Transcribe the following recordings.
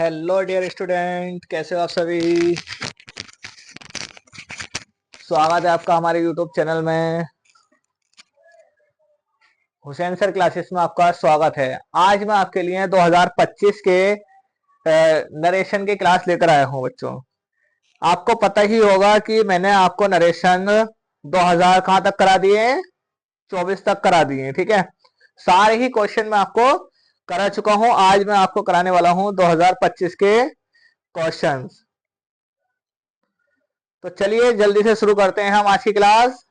Hello dear student, कैसे हो आप सभी। स्वागत है आपका हमारे यूट्यूब चैनल में। हुसैन सर क्लासेस में आपका स्वागत है। आज मैं आपके लिए 2025 के नरेशन की क्लास लेकर आया हूँ बच्चों। आपको पता ही होगा कि मैंने आपको नरेशन 2000 कहाँ तक करा दिए हैं, 24 तक करा दिए हैं। ठीक है, सारे ही क्वेश्चन मैं आपको करा चुका हूँ। आज मैं आपको कराने वाला हूँ 2025 के क्वेश्चंस। तो चलिए जल्दी से शुरू करते हैं हम आज की क्लास।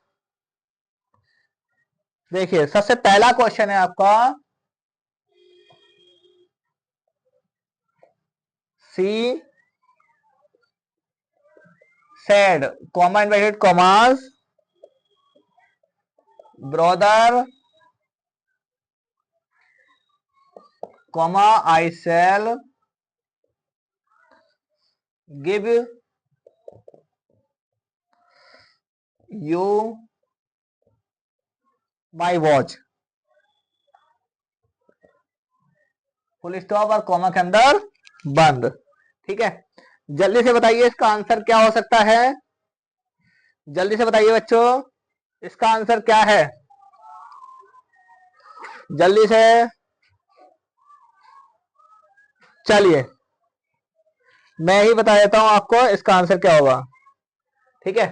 देखिए, सबसे पहला क्वेश्चन है आपका she said comma inverted commas brother comma I shall give you my watch, full stop और कॉमा के अंदर बंद। ठीक है, जल्दी से बताइए इसका आंसर क्या हो सकता है। जल्दी से बताइए बच्चों, इसका आंसर क्या है। जल्दी से, चलिए मैं ही बता देता हूं आपको इसका आंसर क्या होगा। ठीक है,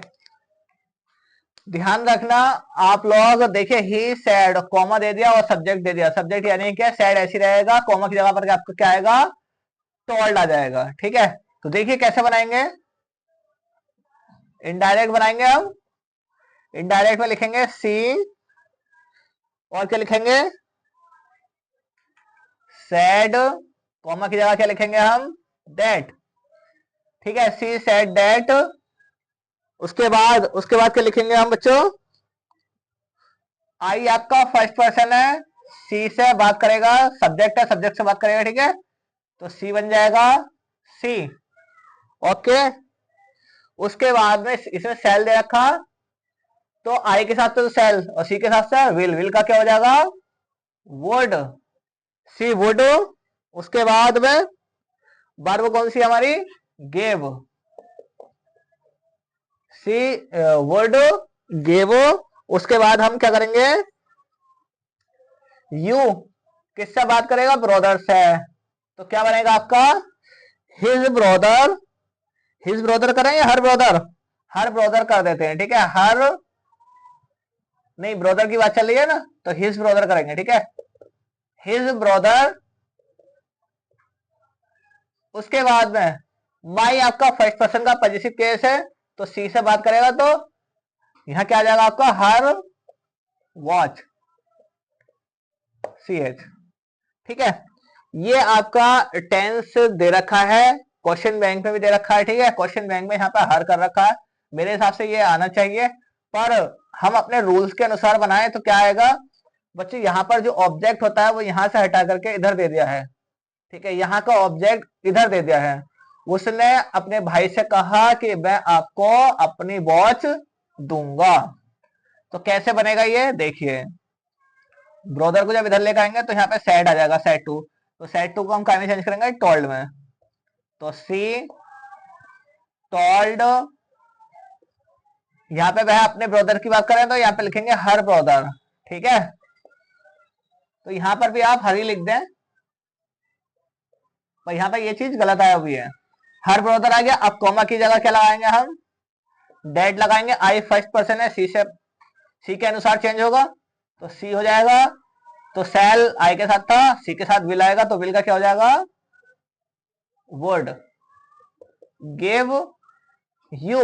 ध्यान रखना आप लोग। देखिए, ही सैड कॉमा दे दिया और सब्जेक्ट दे दिया। सब्जेक्ट यानी क्या, सैड ऐसी रहेगा, कॉमा की जगह पर आपको क्या आएगा, टोल्ड आ जाएगा। ठीक है, तो देखिए कैसे बनाएंगे। इनडायरेक्ट बनाएंगे हम। इनडायरेक्ट में लिखेंगे सी और क्या लिखेंगे, सैड, कॉमा की जगह क्या लिखेंगे हम, दैट। ठीक है, सी सैड दैट। उसके बाद क्या लिखेंगे हम बच्चों, आई आपका फर्स्ट पर्सन है, सी से बात करेगा, सब्जेक्ट है, सब्जेक्ट से बात करेगा। ठीक है, तो सी बन जाएगा सी। ओके, उसके बाद में इसमें सेल दे रखा, तो आई के साथ तो सेल और सी के साथ से विल। विल का क्या हो जाएगा, वुड। C would. उसके बाद में वर्ब कौन सी हमारी, गेव। C would gave. उसके बाद हम क्या करेंगे, यू किससे बात करेगा, ब्रदर से। तो क्या बनेगा आपका, हिज ब्रदर। हिज ब्रदर करें या हर ब्रदर, हर ब्रदर कर देते हैं। ठीक है, हर नहीं, ब्रदर की बात चल रही है ना, तो हिज ब्रदर करेंगे। ठीक है, हिज ब्रदर। उसके बाद में माई आपका फर्स्ट पर्सन का पॉजिटिव केस है, तो सी से बात करेगा, तो यहां क्या आ जाएगा आपका, हर वॉच, सी एच। ठीक है, ये आपका टेंस दे रखा है, क्वेश्चन बैंक में भी दे रखा है। ठीक है, क्वेश्चन बैंक में यहाँ पे हर कर रखा है। मेरे हिसाब से ये आना चाहिए, पर हम अपने रूल्स के अनुसार बनाए तो क्या आएगा बच्चे, यहाँ पर जो ऑब्जेक्ट होता है वो यहाँ से हटा करके इधर दे दिया है। ठीक है, यहाँ का ऑब्जेक्ट इधर दे दिया है। उसने अपने भाई से कहा कि मैं आपको अपनी वॉच दूंगा। तो कैसे बनेगा ये देखिए, ब्रदर को जब इधर लेकर आएंगे तो यहाँ पे सेड आ जाएगा, सेड टू। तो सेड टू को हम कहाँ में चेंज करेंगे, टोल्ड में। तो सी टोल्ड, यहाँ पे वह अपने ब्रदर की बात करें तो यहाँ पे लिखेंगे हर ब्रदर। ठीक है, तो यहाँ पर भी आप हरी लिख दें, पर यहाँ पे ये चीज गलत आया हुई है। हर ब्रदर आ गया, अब कॉमा की जगह क्या लगाएंगे हम, डेट लगाएंगे। आई फर्स्ट पर्सन है, सी से सी के अनुसार चेंज होगा, तो सी हो जाएगा। तो सेल आई के साथ था, सी के साथ विल आएगा, तो विल का क्या हो जाएगा, वर्ड। गेव यू,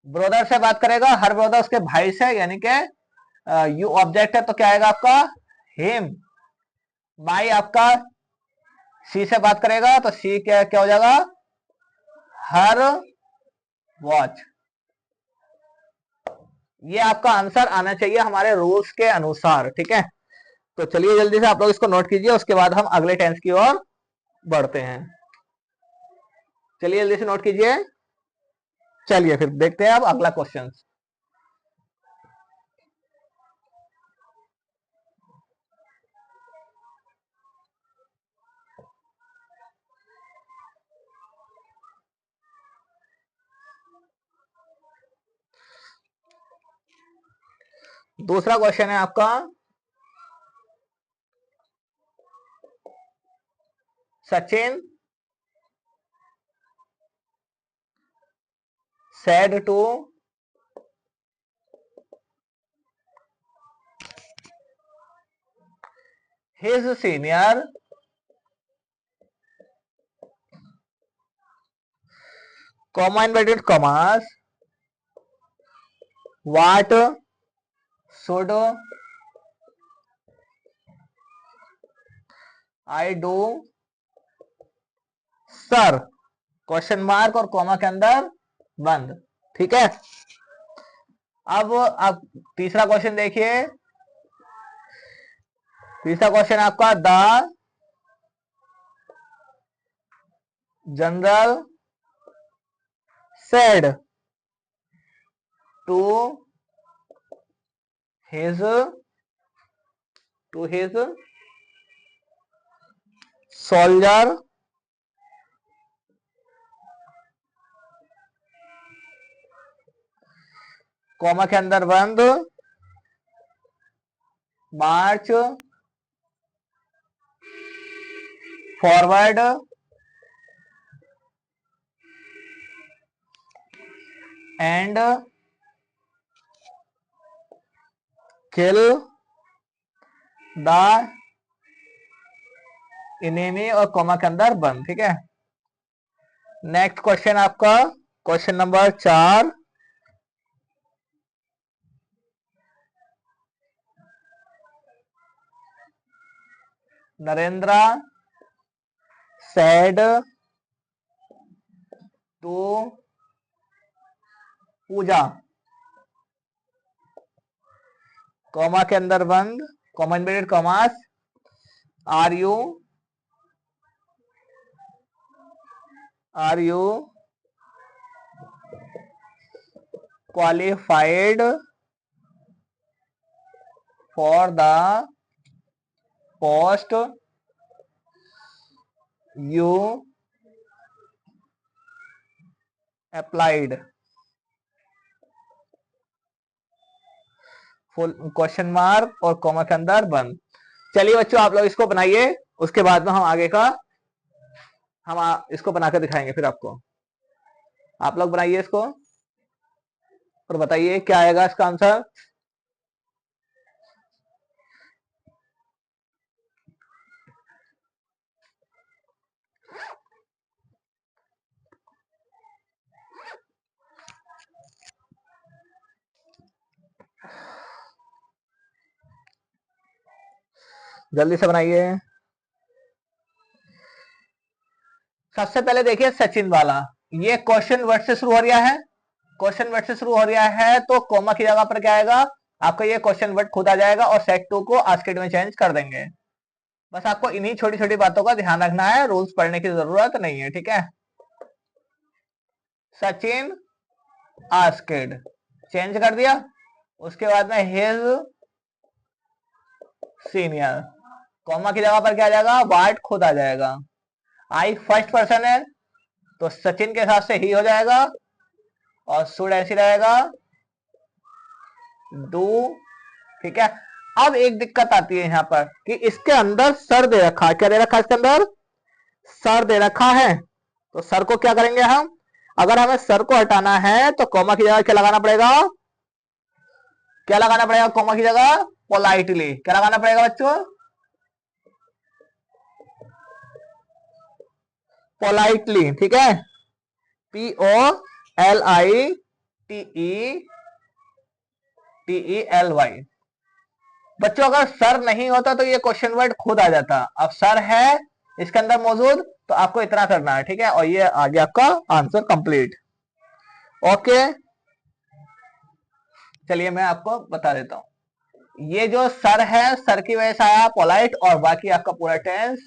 ब्रदर से बात करेगा, हर ब्रदर उसके भाई से, यानी कि यू ऑब्जेक्ट है, तो क्या आएगा आपका, हिम। माई आपका सी से बात करेगा, तो सी क्या क्या हो जाएगा, हर वॉच। ये आपका आंसर आना चाहिए हमारे रूल्स के अनुसार। ठीक है, तो चलिए जल्दी से आप लोग इसको नोट कीजिए, उसके बाद हम अगले टेंस की ओर बढ़ते हैं। चलिए जल्दी से नोट कीजिए। चलिए फिर देखते हैं अब अगला क्वेश्चन। दूसरा क्वेश्चन है आपका, Sachin said to his senior comma inverted commas what should I do sir, question mark और कॉमा के अंदर बंद। ठीक है, अब आप तीसरा क्वेश्चन देखिए। तीसरा क्वेश्चन आपका, the general said to his soldier comma के अंदर बंद, march forward and kill the enemy और कॉमा के अंदर बंद। ठीक है, नेक्स्ट क्वेश्चन आपका question number 4, Narendra said to Puja comma के अंदर बंद, comma inverted commas, are you qualified for the post you applied, full question mark और कॉमा के अंदर बंद। चलिए बच्चों, आप लोग इसको बनाइए, उसके बाद में हम आगे का इसको बनाकर दिखाएंगे फिर आपको। आप लोग बनाइए इसको और बताइए क्या आएगा इसका आंसर। जल्दी से बनाइए। सबसे पहले देखिए सचिन वाला, ये क्वेश्चन वर्ड से शुरू हो रहा है। क्वेश्चन वर्ड से शुरू हो रहा है तो कॉमा की जगह पर क्या आएगा आपका, ये क्वेश्चन वर्ड खुद आ जाएगा और सेट टू को आस्केड में चेंज कर देंगे। बस आपको इन्हीं छोटी छोटी बातों का ध्यान रखना है, रूल्स पढ़ने की जरूरत नहीं है। ठीक है, सचिन आस्केड चेंज कर दिया, उसके बाद में हिज सीनियर, कॉमा की जगह पर क्या आ जाएगा, वाट खुद आ जाएगा। आई फर्स्ट पर्सन है तो सचिन के हिसाब से ही हो जाएगा और शुड ऐसी रहेगा डू। ठीक है, अब एक दिक्कत आती है यहां पर कि इसके अंदर सर दे रखा है। क्या दे रखा है इसके अंदर, सर दे रखा है। तो सर को क्या करेंगे हम, अगर हमें सर को हटाना है तो कॉमा की जगह क्या लगाना पड़ेगा, क्या लगाना पड़ेगा कॉमा की जगह, पोलाइटली। क्या लगाना पड़ेगा बच्चों, पोलाइटली। ठीक है, POLITELY। बच्चों अगर सर नहीं होता तो ये क्वेश्चन वर्ड खुद आ जाता, अब सर है इसके अंदर मौजूद तो आपको इतना करना है। ठीक है, और ये आ गया आपका आंसर कंप्लीट। ओके, चलिए मैं आपको बता देता हूं। ये जो सर है, सर की वजह से आया पोलाइट, और बाकी आपका पूरा टेंस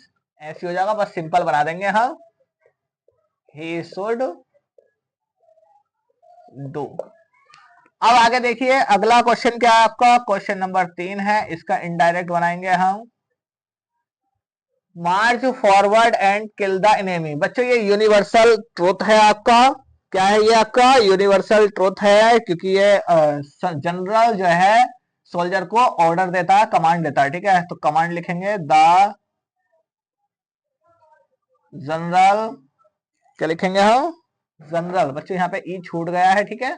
ऐसे हो जाएगा। बस सिंपल बना देंगे हम, ही शुड डू। अब आगे देखिए, अगला क्वेश्चन क्या है आपका, क्वेश्चन नंबर 3 है, इसका इनडायरेक्ट बनाएंगे हम। March forward and kill the enemy. बच्चों ये यूनिवर्सल ट्रूथ है आपका, क्या है ये आपका यूनिवर्सल ट्रूथ है, क्योंकि ये जनरल जो है सोल्जर को ऑर्डर देता है, कमांड देता है, ठीक है। तो कमांड लिखेंगे द जनरल, क्या लिखेंगे हम, जनरल। बच्चों यहाँ पे ई छूट गया है, ठीक है,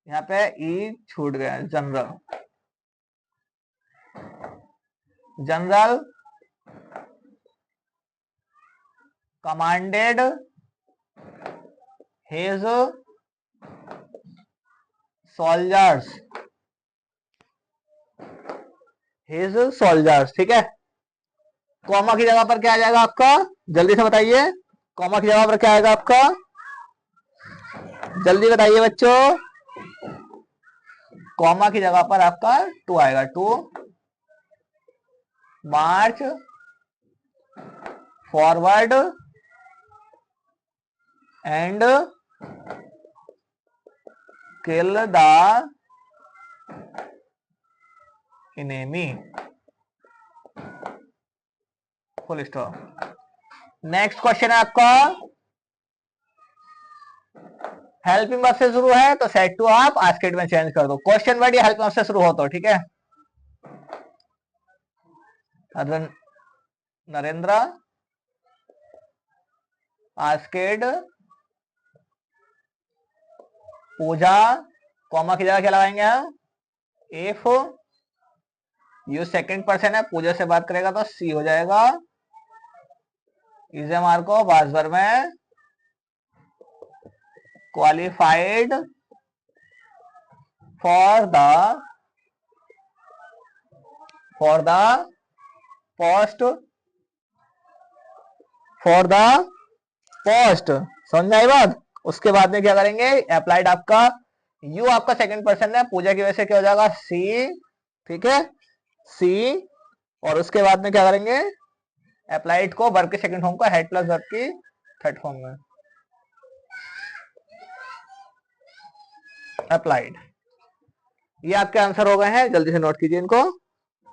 यहाँ पे ई छूट गया है, general. General commanded his soldiers, his soldiers, ठीक है। कॉमा की जगह पर क्या आ जाएगा आपका, जल्दी से बताइए, कॉमा की जगह पर क्या आएगा आपका, जल्दी बताइए बच्चों। कॉमा की जगह पर आपका टू आएगा, to march forward and kill the enemy, full stop. Next question है आपका, हेल्पिंग वर्ब से शुरू है तो सेट टू आप आस्केड में चेंज कर दो। क्वेश्चन वर्ड या हेल्पिंग वर्ब से शुरू हो तो, ठीक है। नरेंद्र आस्केड पूजा, कॉमा की जगह क्या लगाएंगे हम, इफ यू सेकंड पर्सन है, पूजा से बात करेगा तो सी हो जाएगा। इज एम आर को बाजबर में qualified for the post, for the post, समझ में आई बात। उसके बाद में क्या करेंगे, अप्लाइड आपका यू आपका सेकंड पर्सन है, पूजा की वजह से क्या हो जाएगा, सी, ठीक है, सी। और उसके बाद में क्या करेंगे, अप्लाइड को वर्ब के सेकंड फॉर्म को हेड प्लस वर्ब की थर्ड फॉर्म में अप्लाइड। ये आपके आंसर हो गए हैं, जल्दी से नोट कीजिए इनको।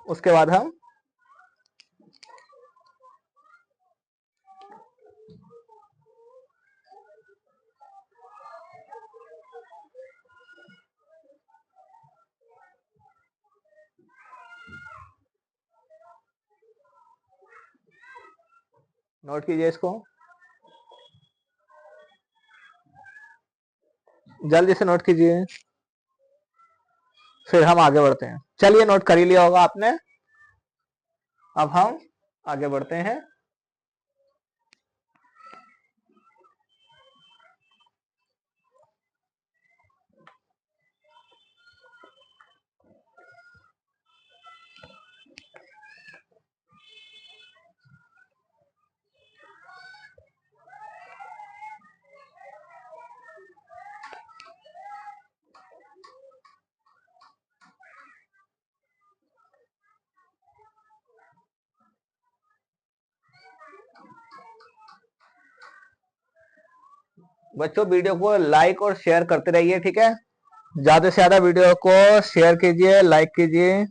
उसके बाद हम नोट कीजिए इसको, जल्दी से नोट कीजिए, फिर हम आगे बढ़ते हैं। चलिए नोट कर ही लिया होगा आपने, अब हम आगे बढ़ते हैं। बच्चों वीडियो को लाइक और शेयर करते रहिए, ठीक है, ज्यादा से ज्यादा वीडियो को शेयर कीजिए, लाइक कीजिए।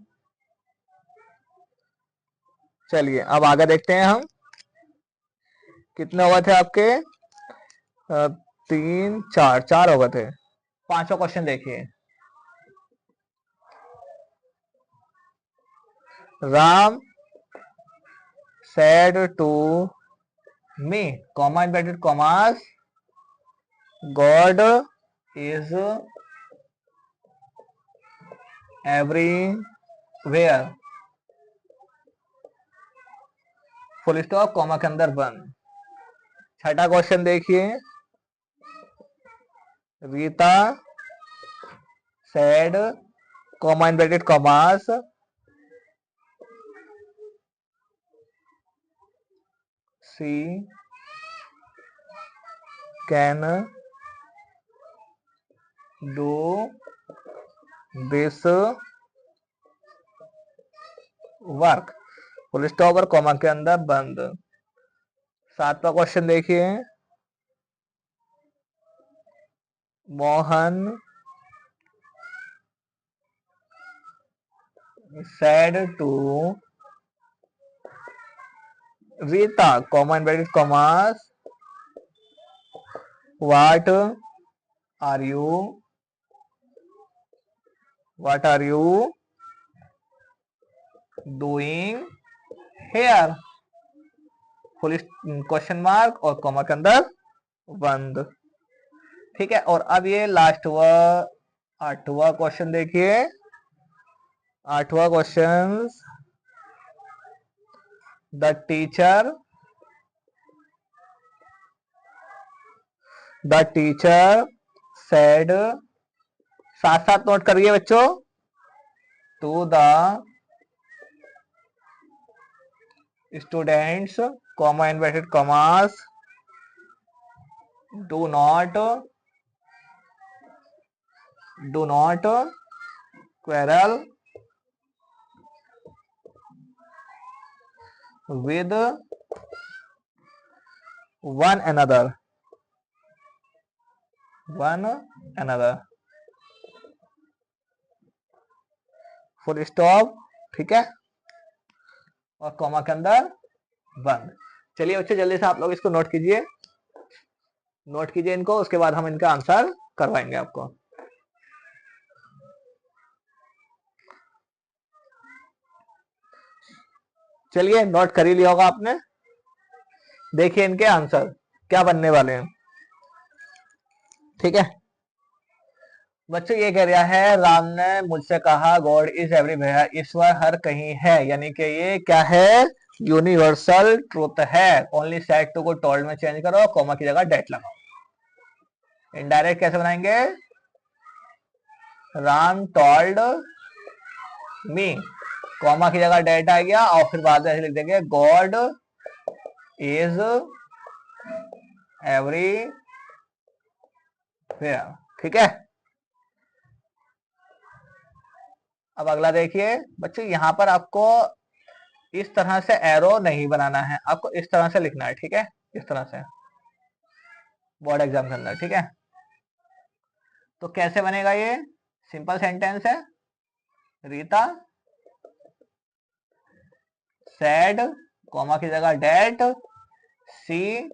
चलिए अब आगे देखते हैं हम, कितने हुए थे आपके, 3 4 4 हो गए थे। पांचवा क्वेश्चन देखिए, Ram said to me, comma inverted commas, God is everywhere, full stop, comma के अंदर बंद। छठा क्वेश्चन देखिए, Rita said, comma inverted commas, she can do this work, full stop और कॉमा के अंदर बंद। सातवां क्वेश्चन देखिए, Mohan said to Rita, comma inverted commas, what are you doing here, full question mark और कॉमा के अंदर बंद। ठीक है, और अब ये लास्ट हुआ 8वां क्वेश्चन देखिए। 8वां क्वेश्चन, द टीचर सेड, साथ साथ नोट करिए बच्चों, to the students, comma inverted commas, do not quarrel with one another, full stop. ठीक है, और कॉमा के अंदर बंद। चलिए बच्चे जल्दी से आप लोग इसको नोट कीजिए इनको, उसके बाद हम इनका आंसर करवाएंगे आपको। चलिए नोट कर ही लिया होगा आपने। देखिए इनके आंसर क्या बनने वाले हैं। ठीक है बच्चों, ये कह रहा है राम ने मुझसे कहा गॉड इज एवरीवेयर, ईश्वर हर कहीं है, यानी कि ये क्या है, यूनिवर्सल ट्रूथ है। ओनली सेड टू को टोल्ड में चेंज करो, कॉमा की जगह डेट लगाओ। इनडायरेक्ट कैसे बनाएंगे, राम टोल्ड मी, कॉमा की जगह डेट आ गया, और फिर बाद में ऐसे लिख देंगे गॉड इज एवरीवेयर। ठीक है, अब अगला देखिए बच्चों, यहां पर आपको इस तरह से एरो नहीं बनाना है, आपको इस तरह से लिखना है। ठीक है, इस तरह से बोर्ड एग्जाम के अंदर। ठीक है, तो कैसे बनेगा ये, सिंपल सेंटेंस है, रीता सैड, कॉमा की जगह डेट, सी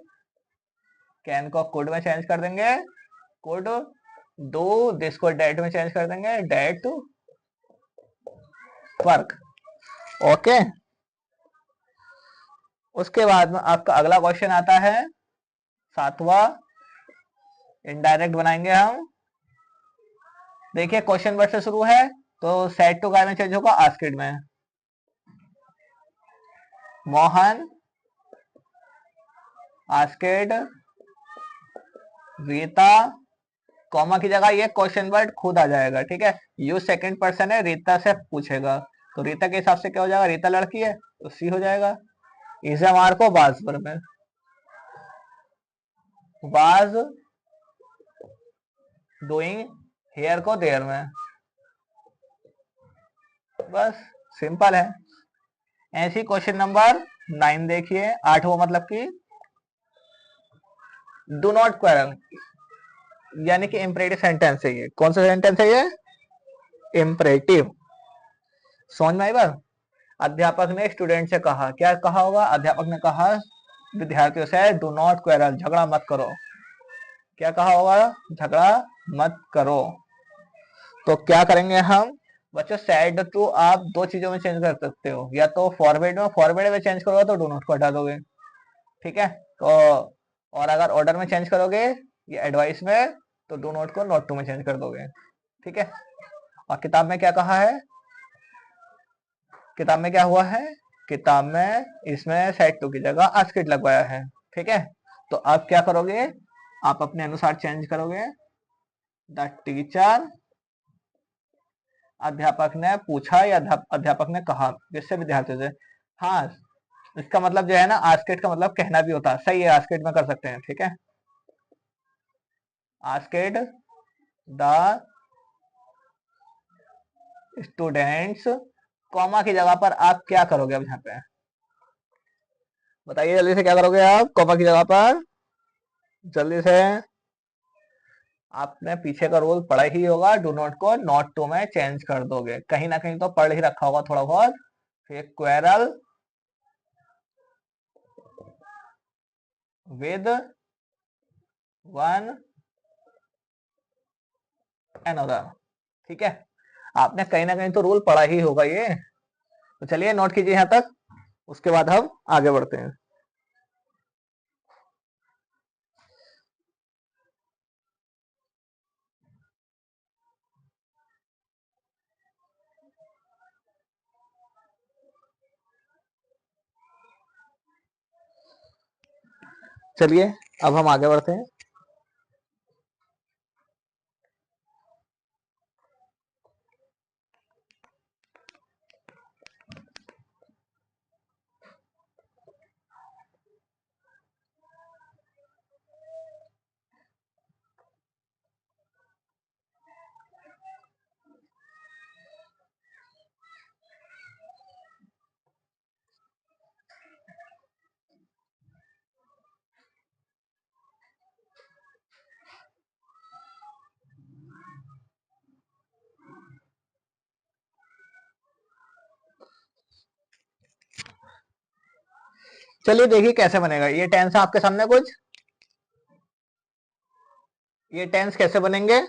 कैन को कुड में चेंज कर देंगे, कुड डू, दिस को डेट में चेंज कर देंगे, डेट वर्क। ओके, उसके बाद में आपका अगला क्वेश्चन आता है 7वां, इनडायरेक्ट बनाएंगे हम। देखिए क्वेश्चन वर्ड से शुरू है, तो सेड टू काय में चेंज होगा, आस्क्ड में। मोहन आस्क्ड रीता, कॉमा की जगह ये क्वेश्चन वर्ड खुद आ जाएगा। ठीक है, यू सेकंड पर्सन है, रीता से पूछेगा, तो रीता के हिसाब से क्या हो जाएगा, रीता लड़की है तो सी हो जाएगा। इसे मार को बाज पर में, वाज डूइंग हेयर को देयर में, बस सिंपल है। ऐसी क्वेश्चन नंबर 9 देखिए, 8वां मतलब कि डू नॉट क्वेरल, यानी कि इंपरेटिव सेंटेंस है ये। कौन सा सेंटेंस है ये, इंपरेटिव। समझ में आई बात। अध्यापक ने स्टूडेंट से कहा, क्या कहा होगा, अध्यापक ने कहा विद्यार्थियों से डू नॉट क्वेरल, झगड़ा मत करो। क्या कहा होगा, झगड़ा मत करो। तो क्या करेंगे हम बच्चों, सैड टू आप दो चीजों में चेंज कर सकते हो, या तो फॉरवर्ड में चेंज करोगे तो डू नॉट को हटा दोगे। ठीक है, तो और अगर ऑर्डर में चेंज करोगे या एडवाइस में, तो डू नॉट को नॉट टू में चेंज कर दोगे। ठीक है, और किताब में क्या कहा है, किताब में क्या हुआ है, किताब में इसमें सेट टू की जगह आस्क्ड लगवाया है। ठीक है, तो अब क्या करोगे, आप अपने अनुसार चेंज करोगे। द टीचर, अध्यापक ने पूछा या अध्यापक ने कहा, जिससे विद्यार्थी से। हाँ, इसका मतलब जो है ना, आस्क्ड का मतलब कहना भी होता है, सही है, आस्क्ड में कर सकते हैं। ठीक है, आस्क्ड द स्टूडेंट्स, कॉमा की जगह पर आप क्या करोगे, अब यहाँ पे बताइए जल्दी से, क्या करोगे आप कॉमा की जगह पर, जल्दी से। आपने पीछे का रूल पढ़ा ही होगा, डू नॉट को नॉट टू में चेंज कर दोगे, कहीं ना कहीं तो पढ़ ही रखा होगा थोड़ा बहुत। फिर क्वेरल विद वन एनदर। ठीक है, आपने कहीं ना कहीं तो रूल पढ़ा ही होगा ये। तो चलिए नोट कीजिए यहां तक, उसके बाद हम आगे बढ़ते हैं। चलिए अब हम आगे बढ़ते हैं। चलिए देखिए कैसे बनेगा ये टेंस आपके सामने कुछ, ये टेंस कैसे बनेंगे।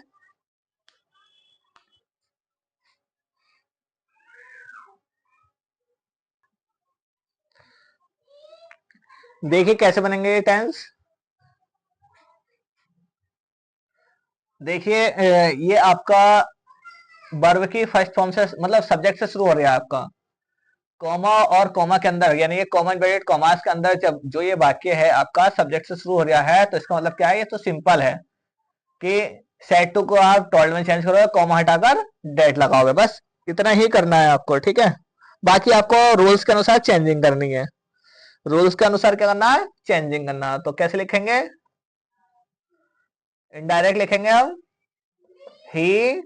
देखिए कैसे बनेंगे ये टेंस। देखिए ये आपका वर्ब की फर्स्ट फॉर्म से मतलब सब्जेक्ट से शुरू हो रहा है आपका, कॉमा और कॉमा के अंदर, यानी ये कॉमन ब्रैकेट कॉमास के अंदर जब जो ये वाक्य है आपका सब्जेक्ट से शुरू हो रहा है, तो इसका मतलब क्या है, ये तो सिंपल है कि सेट टू को आप टोल्ड में चेंज करोगे, कॉमा हटाकर डेट लगाओगे, बस इतना ही करना है आपको, ठीक है। बाकी आपको रूल्स के अनुसार चेंजिंग करनी है, रूल्स के अनुसार क्या करना है, चेंजिंग करना है। तो कैसे लिखेंगे, इनडायरेक्ट लिखेंगे हम, ही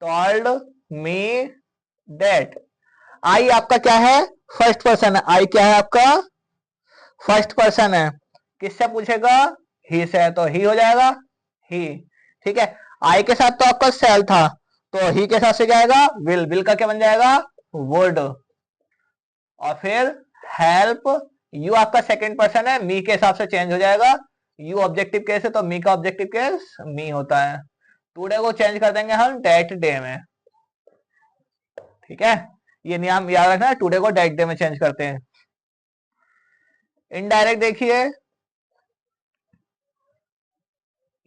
टोल्ड मी डेट। आई आपका क्या है, फर्स्ट पर्सन है, आई क्या है आपका, फर्स्ट पर्सन है। किससे पूछेगा, ही से, तो ही हो जाएगा, ही, ठीक है। आई के साथ तो आपका सेल था, तो ही के साथ से क्या आएगा, विल, विल का क्या बन जाएगा, वुड। और फिर हेल्प, यू आपका सेकंड पर्सन है, मी के हिसाब से चेंज हो जाएगा, यू ऑब्जेक्टिव केस है तो मी का ऑब्जेक्टिव केस मी होता है। टुडे को चेंज कर देंगे हम डेट डे में, ठीक है। ये नियम याद रखना, टुडे को डेट डे में चेंज करते हैं। इनडायरेक्ट देखिए,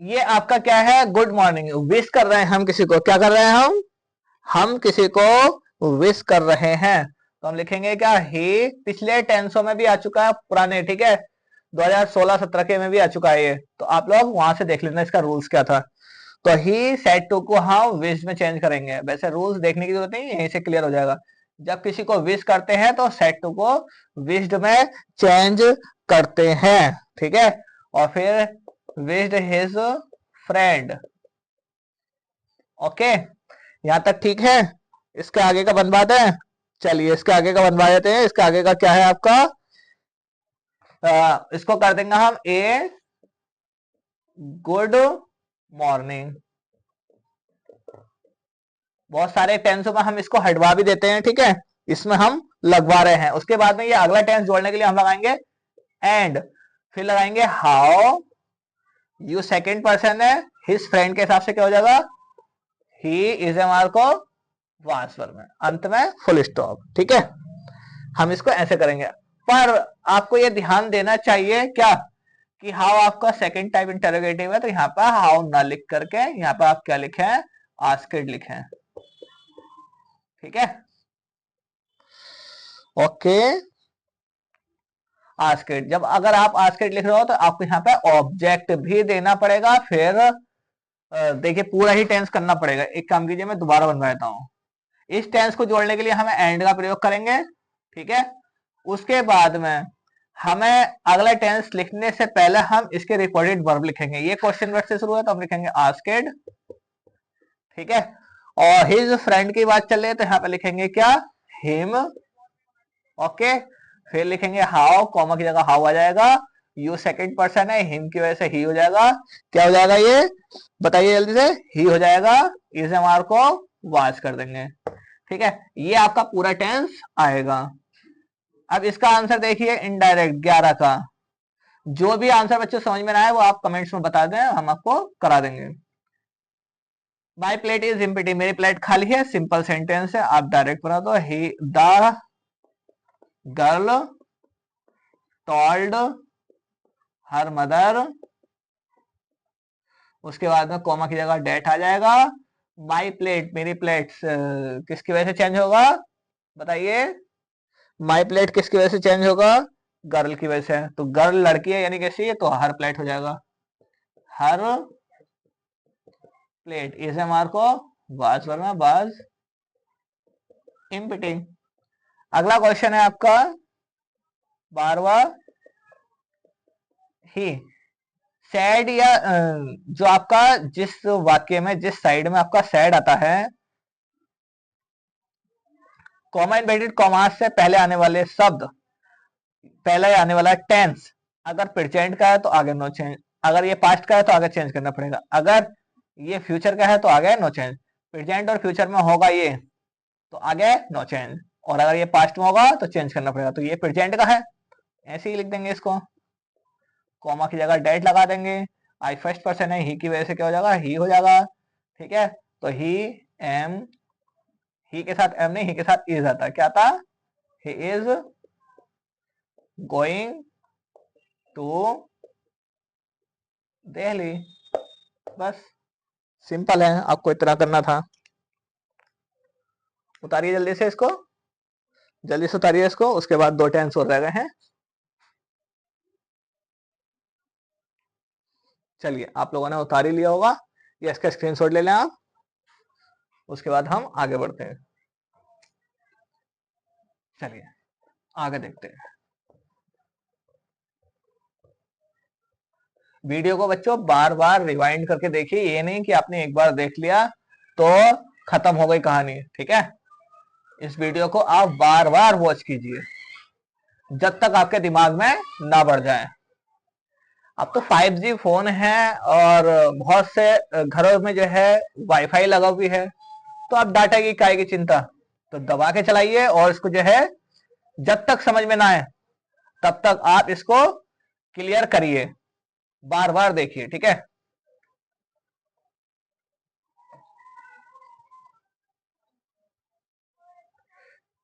ये आपका क्या है, गुड मॉर्निंग, विश कर रहे हैं हम किसी को, क्या कर रहे हैं हम किसी को विश कर रहे हैं, तो हम लिखेंगे क्या, ही, पिछले टेंसों में भी आ चुका है पुराने, ठीक है, 2016-17 के में भी आ चुका है ये, तो आप लोग वहां से देख लेना इसका रूल्स क्या था। तो ही सेड टू को हम विश में चेंज करेंगे, वैसे रूल्स देखने की जरूरत नहीं, यहीं से क्लियर हो जाएगा। जब किसी को विश करते हैं तो सेड टू को विश्ड में चेंज करते हैं, ठीक है। और फिर विश्ड हिज फ्रेंड, ओके, यहां तक ठीक है। इसके आगे का बनवाते हैं, चलिए इसके आगे का बनवा देते हैं। इसके आगे का क्या है आपका, इसको कर देंगे हम ए गुड मॉर्निंग। बहुत सारे टेंसों में हम इसको हटवा भी देते हैं, ठीक है, इसमें हम लगवा रहे हैं। उसके बाद में ये अगला टेंस जोड़ने के लिए हम लगाएंगे एंड, फिर लगाएंगे हाउ, यू सेकंड पर्सन है, हिज फ्रेंड के हिसाब से क्या हो जाएगा, he is a Marco transfer में, अंत में फुल स्टॉप, ठीक है। हम इसको ऐसे करेंगे, पर आपको ये ध्यान देना चाहिए क्या, कि हाउ आपका सेकंड टाइप इंटरोगेटिव है, तो यहाँ पर हाउ ना लिख करके यहाँ पर आप क्या लिखे हैं, आस्क्ड लिखे हैं, ठीक है, ओके। आस्क्ड, जब अगर आप आस्क्ड लिख रहे हो तो आपको यहाँ पे ऑब्जेक्ट भी देना पड़ेगा, फिर देखिए पूरा ही टेंस करना पड़ेगा। एक काम कीजिए, मैं दोबारा बनवा देता हूँ। इस टेंस को जोड़ने के लिए हमें एंड का प्रयोग करेंगे, ठीक है। उसके बाद में हमें अगला टेंस लिखने से पहले हम इसके रिकॉर्डेड वर्ब लिखेंगे। ये क्वेश्चन वर्ड से शुरू है तो हम लिखेंगे आस्क्ड, ठीक है। और हिज फ्रेंड की बात चल रही है तो यहाँ पे लिखेंगे क्या, हिम, ओके। फिर लिखेंगे हाउ, कॉमा की जगह हाउ आ जाएगा, यू सेकंड पर्सन है, हिम की वजह से ही हो जाएगा, क्या हो जाएगा ये बताइए जल्दी से, ही हो जाएगा, इस एमआर को वाच कर देंगे, ठीक है। ये आपका पूरा टेंस आएगा। अब इसका आंसर देखिए इनडायरेक्ट 11 का, जो भी आंसर बच्चों समझ में ना आए वो आप कमेंट्स में बता दें, हम आपको करा देंगे। माई प्लेट इज एम्प्टी, मेरी प्लेट खाली है, सिंपल सेंटेंस है, आप डायरेक्ट बना दो। He the girl told her mother, उसके बाद में कॉमा की जगह डेट आ जाएगा। माई प्लेट, मेरी प्लेट किसकी वजह से चेंज होगा बताइए? माई प्लेट किसकी वजह से चेंज होगा? गर्ल की वजह से। तो गर्ल लड़की है यानी कैसी है, तो हर प्लेट हो जाएगा। Her plate is a mark of was वर्ना वाज एम्प्टी। अगला क्वेश्चन है आपका 12वां। ही सैड या जो आपका जिस वाक्य में जिस साइड में आपका सैड आता है, कॉमा इन्वर्टेड कॉमास से पहले आने वाले शब्द, पहले आने वाला टेंस अगर प्रेजेंट का है तो आगे नो चेंज, अगर ये पास्ट का है तो आगे चेंज करना पड़ेगा, अगर ये फ्यूचर का है तो आगे नो चेंज। प्रेजेंट और फ्यूचर में होगा ये तो आगे नो चेंज, और अगर ये पास्ट में होगा तो चेंज करना पड़ेगा। तो ये प्रेजेंट का है, ऐसे ही लिख देंगे इसको, कॉमा की जगह डेट लगा देंगे। आई फर्स्ट पर्सन है, ही की वजह से क्या हो जाएगा, ही हो जाएगा। ठीक है, तो ही एम, ही के साथ एम नहीं, ही के साथ इज आता है, क्या आता? He is going to Delhi. बस सिंपल है, आपको इतना करना था। उतारिए जल्दी से इसको, जल्दी से उतारिए इसको, उसके बाद दो टेंस और रह गए हैं। चलिए आप लोगों ने उतार ही लिया होगा, ये इसका स्क्रीनशॉट ले लें आप, उसके बाद हम आगे बढ़ते हैं। चलिए आगे देखते हैं। वीडियो को बच्चों बार बार रिवाइंड करके देखिए, ये नहीं कि आपने एक बार देख लिया तो खत्म हो गई कहानी। ठीक है, इस वीडियो को आप बार बार वॉच कीजिए जब तक आपके दिमाग में ना बढ़ जाए। अब तो 5G फोन है और बहुत से घरों में जो है वाईफाई लगा हुई है, तो आप डाटा की काय की चिंता, तो दबा के चलाइए और इसको जो है जब तक समझ में ना आए तब तक आप इसको क्लियर करिए, बार बार देखिए। ठीक है,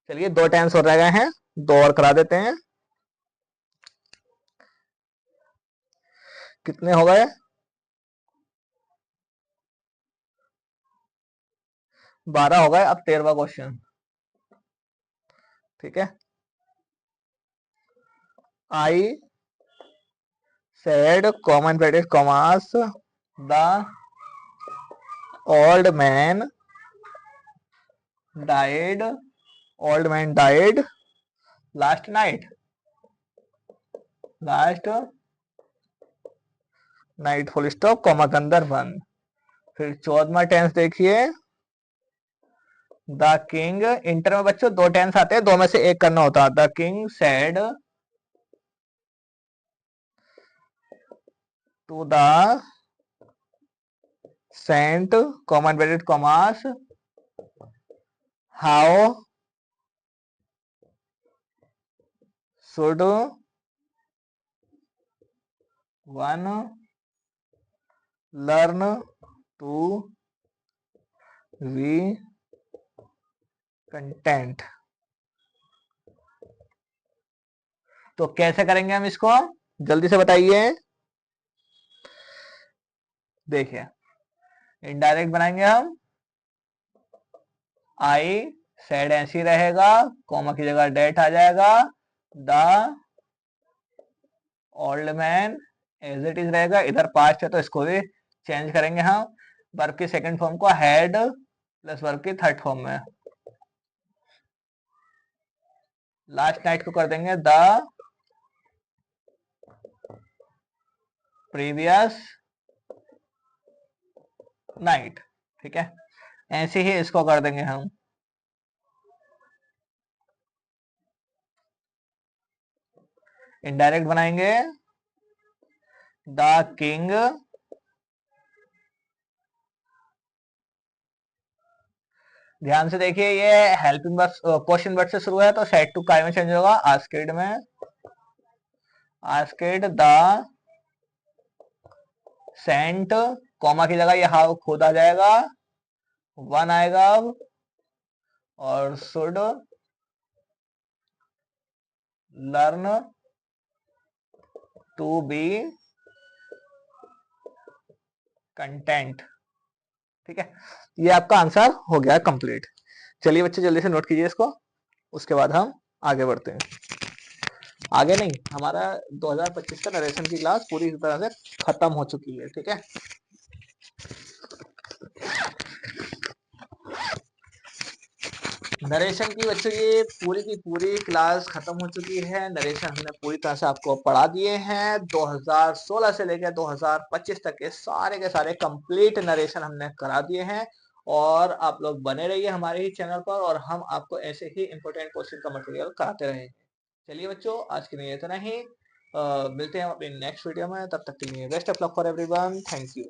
चलिए दो टेंस और रह गए हैं, दो और करा देते हैं। कितने हो गए? 12 हो गए, अब 13वां क्वेश्चन। ठीक है, I said common bracket commas the old man died, old man died last night, last night full stop comma के अंदर बंद। फिर 14वां टेंस देखिए, द किंग, इंटर में बच्चों दो टेंस आते हैं, दो में से एक करना होता है। The king said to the saint comma bracket commas how should one learn to we content. तो कैसे करेंगे हम इसको, जल्दी से बताइए। देखिए इनडायरेक्ट बनाएंगे हम, आई सेड ऐसी रहेगा, कॉमा की जगह डेट आ जाएगा, the old man as it is रहेगा, इधर पास्ट है तो इसको भी चेंज करेंगे हम, वर्ब की सेकंड फॉर्म को हैड प्लस वर्ब की थर्ड फॉर्म में, लास्ट नाइट को कर देंगे द प्रीवियस नाइट। ठीक है, ऐसे ही इसको कर देंगे हम। इनडायरेक्ट बनाएंगे, द किंग ध्यान से देखिए, ये हेल्पिंग वर्ब क्वेश्चन वर्ड से शुरू है तो सेड टू काय में चेंज होगा, आस्क्ड में, आस्क्ड द सेंट, कॉमा की जगह ये हाउ खुद आ जाएगा, वन आएगा अब, और should learn to be content. ठीक है, ये आपका आंसर हो गया कंप्लीट। चलिए बच्चे जल्दी से नोट कीजिए इसको, उसके बाद हम आगे बढ़ते हैं। आगे नहीं, हमारा 2025 का नरेशन की क्लास पूरी तरह से खत्म हो चुकी है। ठीक है, नरेशन की बच्चों ये पूरी की पूरी क्लास खत्म हो चुकी है। नरेशन हमने पूरी तरह से आपको पढ़ा दिए हैं। 2016 से लेकर 2025 तक के सारे कंप्लीट नरेशन हमने करा दिए हैं। और आप लोग बने रहिए हमारे ही चैनल पर, और हम आपको ऐसे ही इंपॉर्टेंट क्वेश्चन का मटेरियल कराते रहेंगे। चलिए बच्चों, आज के लिए इतना ही। मिलते हैं अपने नेक्स्ट वीडियो में, तब तक के लिए best of luck for everyone. Thank you.